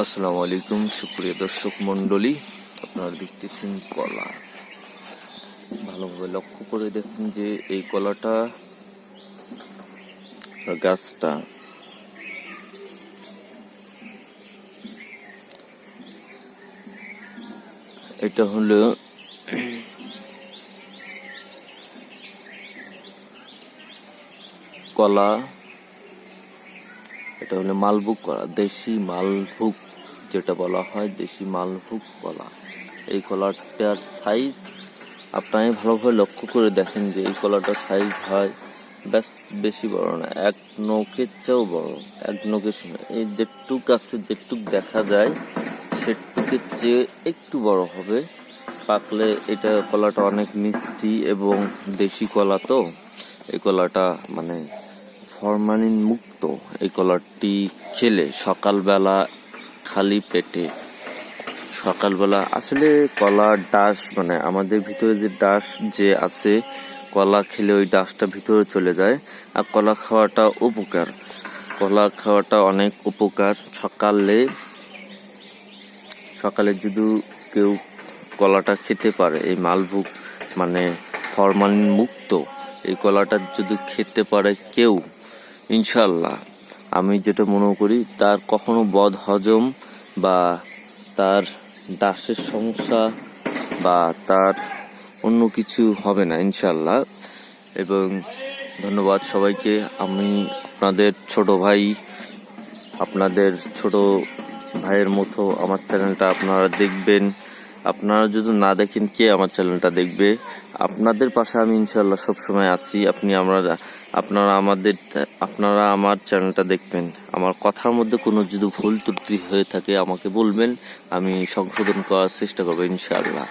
আসসালামু আলাইকুম সুপ্রিয় দর্শক মণ্ডলী, আপনারা দেখতেছেন কলা। ভালোভাবে লক্ষ্য করে দেখুন যে এই কলাটা গাছটা এটা হলো কলা, এটা হলো মালভোগ কলা, দেশি মালভোগ যেটা বলা হয়, দেশি মালভোগ কলা। এই কলাটার সাইজ আপনারা ভালোভাবে লক্ষ্য করে দেখেন যে এই কলাটার সাইজ হয় বেশি বড় না, এক নখের চেয়েও বড়, এক নখের এই যেটুক আছে, যেটুক দেখা যায় সেটুকের চেয়ে একটু বড় হবে। পাকলে এটা কলাটা অনেক মিষ্টি এবং দেশি কলা, তো এই কলাটা মানে ফরমালিন মুক্ত। এই কলাটি খেলে সকালবেলা খালি পেটে, সকালবেলা আসলে কলার ডাস মানে আমাদের ভিতরে যে ডাস যে আছে, কলা খেলে ওই ডাসটা ভিতরে চলে যায়। আর কলা খাওয়াটা উপকার, কলা খাওয়াটা অনেক উপকার। সকালে যদি কেউ কলাটা খেতে পারে, এই মালভোগ মানে ফরমালিন মুক্ত এই কলাটা যদি খেতে পারে কেউ, ইনশাল্লাহ আমি যেটা মনে করি তার কখনো বদ হজম বা তার দাসের সমস্যা বা তার অন্য কিছু হবে না ইনশাল্লাহ। এবং ধন্যবাদ সবাইকে। আমি আপনাদের ছোট ভাই, আপনাদের ছোট ভাইয়ের মতো আমার চ্যানেলটা আপনারা দেখবেন। আপনারা যদি না দেখেন কে আমার চ্যানেলটা দেখবে? আপনাদের পাশে আমি ইনশাল্লাহ সবসময় আছি। আপনারা আমার চ্যানেলটা দেখবেন। আমার কথার মধ্যে কোনো যদি ভুল ত্রুটি হয়ে থাকে আমাকে বলবেন, আমি সংশোধন করার চেষ্টা করবো ইনশাল্লাহ।